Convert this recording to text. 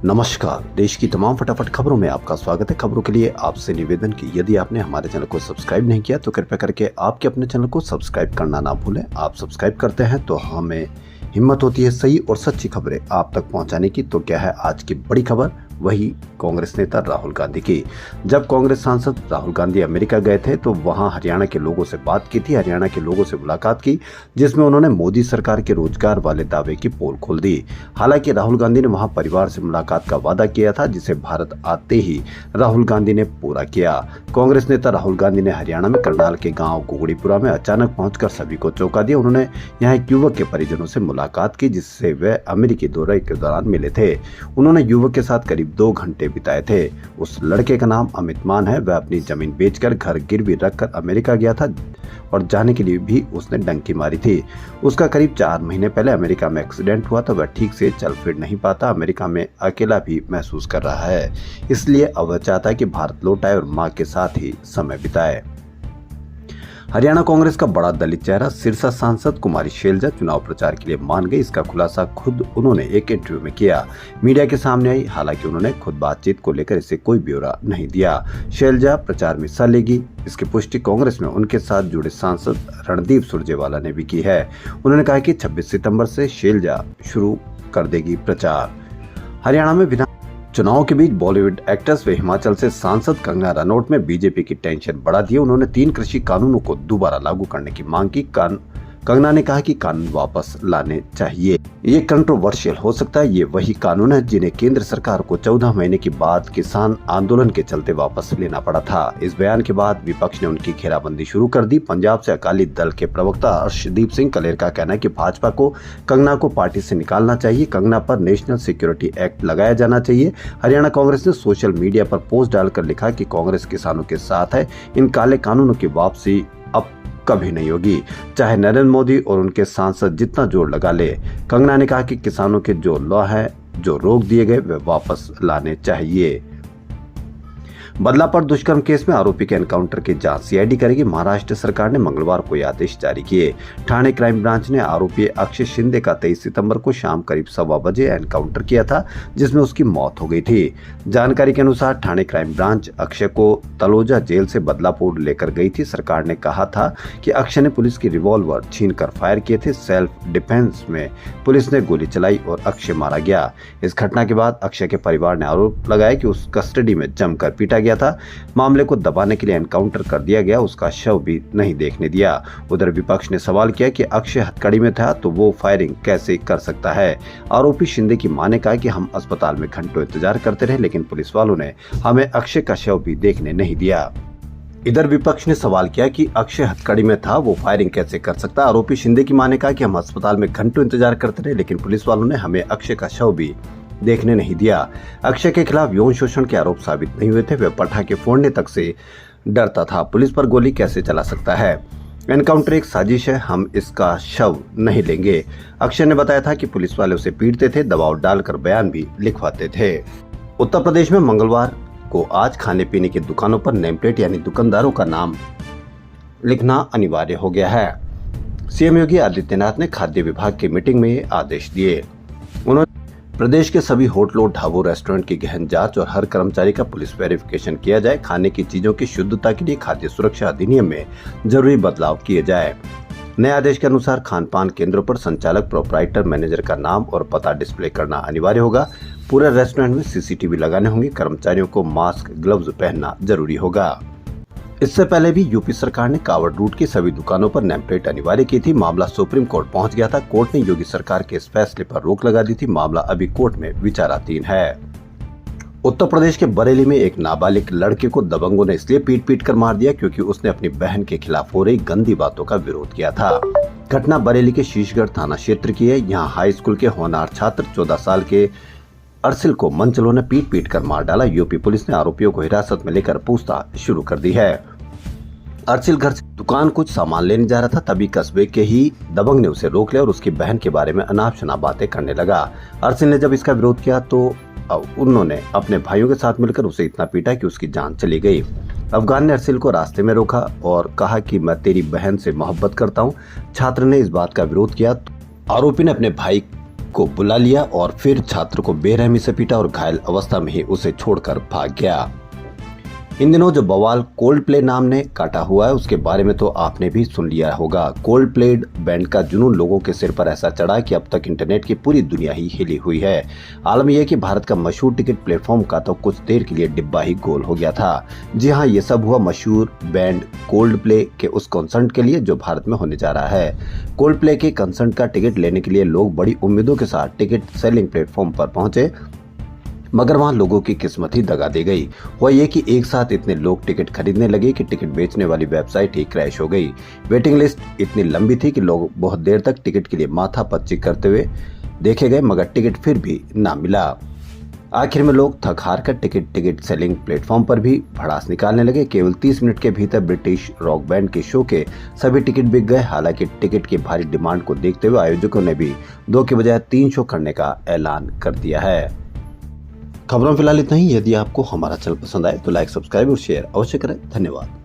नमस्कार। देश की तमाम फटाफट खबरों में आपका स्वागत है। खबरों के लिए आपसे निवेदन कि यदि आपने हमारे चैनल को सब्सक्राइब नहीं किया तो कृपया करके आपके अपने चैनल को सब्सक्राइब करना ना भूलें। आप सब्सक्राइब करते हैं तो हमें हिम्मत होती है सही और सच्ची खबरें आप तक पहुंचाने की। तो क्या है आज की बड़ी खबर, वही कांग्रेस नेता राहुल गांधी की। जब कांग्रेस सांसद राहुल गांधी अमेरिका गए थे तो वहां हरियाणा के लोगों से बात की थी, हरियाणा के लोगों से मुलाकात की, जिसमें उन्होंने मोदी सरकार के रोजगार वाले दावे की पोल खोल दी। हालांकि राहुल गांधी ने वहां परिवार से मुलाकात का वादा किया था, जिसे भारत आते ही राहुल गांधी ने पूरा किया। कांग्रेस नेता राहुल गांधी ने हरियाणा में करनाल के गाँव कुगड़ीपुरा में अचानक पहुंचकर सभी को चौंका दिया। उन्होंने यहाँ एक युवक के परिजनों से मुलाकात की, जिससे वे अमेरिकी दौरे के दौरान मिले थे। उन्होंने युवक के साथ करीब 2 घंटे बिताए थे। उस लड़के का नाम अमित मान है। वह अपनी जमीन बेचकर घर गिरवी रखकर अमेरिका गया था और जाने के लिए भी उसने डंकी मारी थी। उसका करीब 4 महीने पहले अमेरिका में एक्सीडेंट हुआ था। वह ठीक से चल फिर नहीं पाता, अमेरिका में अकेला भी महसूस कर रहा है। इसलिए अब वह चाहता है कि भारत लौट आए और मां के साथ ही समय बिताए। हरियाणा कांग्रेस का बड़ा दलित चेहरा सिरसा सांसद कुमारी शैलजा चुनाव प्रचार के लिए मान गई। इसका खुलासा खुद उन्होंने एक इंटरव्यू में किया, मीडिया के सामने आई। हालांकि उन्होंने खुद बातचीत को लेकर इसे कोई ब्यौरा नहीं दिया। शैलजा प्रचार में हिस्सा लेगी, इसकी पुष्टि कांग्रेस में उनके साथ जुड़े सांसद रणदीप सुरजेवाला ने भी की है। उन्होंने कहा कि 26 सितंबर से शैलजा शुरू कर देगी प्रचार। हरियाणा में विधान चुनाव के बीच बॉलीवुड एक्ट्रेस व हिमाचल से सांसद कंगना रनौत में बीजेपी की टेंशन बढ़ा दी। उन्होंने 3 कृषि कानूनों को दोबारा लागू करने की मांग की। कंगना ने कहा कि कानून वापस लाने चाहिए। ये कंट्रोवर्शियल हो सकता है। ये वही कानून है जिन्हें केंद्र सरकार को 14 महीने के बाद किसान आंदोलन के चलते वापस लेना पड़ा था। इस बयान के बाद विपक्ष ने उनकी घेराबंदी शुरू कर दी। पंजाब से अकाली दल के प्रवक्ता अर्शदीप सिंह कलेर का कहना है कि भाजपा को कंगना को पार्टी से निकालना चाहिए। कंगना पर नेशनल सिक्योरिटी एक्ट लगाया जाना चाहिए। हरियाणा कांग्रेस ने सोशल मीडिया पर पोस्ट डालकर लिखा कि कांग्रेस किसानों के साथ है। इन काले कानूनों की वापसी अब कभी नहीं होगी, चाहे नरेंद्र मोदी और उनके सांसद जितना जोर लगा ले। कंगना ने कहा कि किसानों के जो लॉ है, जो रोक दिए गए, वे वापस लाने चाहिए। बदलापुर दुष्कर्म केस में आरोपी के एनकाउंटर की जांच सीआईडी करेगी। महाराष्ट्र सरकार ने मंगलवार को ये आदेश जारी किए। ठाणे क्राइम ब्रांच ने आरोपी अक्षय शिंदे का 23 सितंबर को शाम करीब 1:15 बजे एनकाउंटर किया था, जिसमें उसकी मौत हो गई थी। जानकारी के अनुसार ठाणे क्राइम ब्रांच अक्षय को तलोजा जेल से बदलापुर लेकर गई थी। सरकार ने कहा था कि अक्षय ने पुलिस की रिवॉल्वर छीनकर फायर किए थे। सेल्फ डिफेंस में पुलिस ने गोली चलाई और अक्षय मारा गया। इस घटना के बाद अक्षय के परिवार ने आरोप लगाया कि उस कस्टडी में जमकर पीटा गया था। मामले को दबाने के लिए एनकाउंटर कर दिया गया, उसका शव भी नहीं देखने दिया। उधर विपक्ष ने सवाल किया कि अक्षय हथकड़ी में था तो वो फायरिंग कैसे कर सकता है। आरोपी शिंदे की मां ने कहा कि हम अस्पताल में घंटों इंतजार करते रहे, लेकिन पुलिस वालों ने हमें अक्षय का शव भी देखने नहीं दिया। इधर विपक्ष ने सवाल किया कि अक्षय हथकड़ी में था, वो फायरिंग कैसे कर सकता। आरोपी शिंदे की मां ने कहा कि हम अस्पताल में घंटों इंतजार करते रहे, लेकिन पुलिस वालों ने हमें अक्षय का शव भी देखने नहीं दिया। अक्षय के खिलाफ यौन शोषण के आरोप साबित नहीं हुए थे। वह पटाखे फोड़ने तक से डरता था। पुलिस पर गोली कैसे चला सकता है। एनकाउंटर एक साजिश है, हम इसका शव नहीं लेंगे। अक्षय ने बताया था कि पुलिस वाले उसे पीटते थे, दबाव डालकर बयान भी लिखवाते थे। उत्तर प्रदेश में मंगलवार को आज खाने पीने की दुकानों पर नेम प्लेट यानी दुकानदारों का नाम लिखना अनिवार्य हो गया है। सीएम योगी आदित्यनाथ ने खाद्य विभाग की मीटिंग में ये आदेश दिए। उन्होंने प्रदेश के सभी होटलों, ढाबों, रेस्टोरेंट की गहन जांच और हर कर्मचारी का पुलिस वेरिफिकेशन किया जाए। खाने की चीजों की शुद्धता के लिए खाद्य सुरक्षा अधिनियम में जरूरी बदलाव किए जाए। नए आदेश के अनुसार खान पान केंद्रों पर संचालक, प्रोपराइटर, मैनेजर का नाम और पता डिस्प्ले करना अनिवार्य होगा। पूरे रेस्टोरेंट में सीसीटीवी लगाने होंगे। कर्मचारियों को मास्क, ग्लव्स पहनना जरूरी होगा। इससे पहले भी यूपी सरकार ने कावड़ रूट की सभी दुकानों पर नेम प्लेट अनिवार्य की थी। मामला सुप्रीम कोर्ट पहुंच गया था। कोर्ट ने योगी सरकार के इस फैसले पर रोक लगा दी थी। मामला अभी कोर्ट में विचाराधीन है। उत्तर प्रदेश के बरेली में एक नाबालिग लड़के को दबंगों ने इसलिए पीट कर मार दिया क्योंकि उसने अपनी बहन के खिलाफ हो रही गंदी बातों का विरोध किया था। घटना बरेली के शीशगढ़ थाना क्षेत्र की है। यहाँ हाई स्कूल के होनहार छात्र 14 साल के अर्सिल को मनचलों ने पीट कर मार डाला। यूपी पुलिस ने आरोपियों को हिरासत में लेकर पूछताछ शुरू कर दी है। अर्सिल घर से दुकान कुछ सामान लेने जा रहा था, तभी कस्बे के ही दबंग ने उसे रोक लिया और उसकी बहन के बारे में अनाप शनाप बातें करने लगा। अर्सिल ने जब इसका विरोध किया तो उन्होंने अपने भाइयों के साथ मिलकर उसे इतना पीटा कि उसकी जान चली गई। अफगान ने अर्सिल को रास्ते में रोका और कहा कि मैं तेरी बहन से मोहब्बत करता हूँ। छात्र ने इस बात का विरोध किया। आरोपी ने अपने भाई को बुला लिया और फिर छात्र को बेरहमी से पीटा और घायल अवस्था में ही उसे छोड़कर भाग गया। इन दिनों जो बवाल कोल्ड प्ले नाम ने काटा हुआ है उसके बारे में तो आपने भी सुन लिया होगा। कोल्ड प्ले बैंड का जुनून लोगों के सिर पर ऐसा चढ़ा कि अब तक इंटरनेट की पूरी दुनिया ही हिली हुई है। आलम यह कि भारत का मशहूर टिकट प्लेटफॉर्म का तो कुछ देर के लिए डिब्बा ही गोल हो गया था। जी हाँ, ये सब हुआ मशहूर बैंड कोल्ड प्ले के उस कॉन्सर्ट के लिए जो भारत में होने जा रहा है। कोल्ड प्ले के कॉन्सर्ट का टिकट लेने के लिए लोग बड़ी उम्मीदों के साथ टिकट सेलिंग प्लेटफॉर्म पर पहुंचे, मगर वहां लोगों की किस्मत ही दगा दे गई। हुआ ये कि एक साथ इतने लोग टिकट खरीदने लगे कि टिकट बेचने वाली वेबसाइट ही क्रैश हो गई। वेटिंग लिस्ट इतनी लंबी थी कि लोग बहुत देर तक टिकट के लिए माथा पच्ची करते हुए देखे गए, मगर टिकट फिर भी ना मिला। आखिर में लोग थक हार कर टिकट सेलिंग प्लेटफॉर्म पर भी भड़ास निकालने लगे। केवल 30 मिनट के भीतर ब्रिटिश रॉक बैंड के शो के सभी टिकट बिक गए। हालांकि टिकट की भारी डिमांड को देखते हुए आयोजकों ने भी 2 के बजाय 3 शो करने का ऐलान कर दिया है। खबरों फिलहाल इतना ही। यदि आपको हमारा चैनल पसंद आए तो लाइक, सब्सक्राइब और शेयर अवश्य करें। धन्यवाद।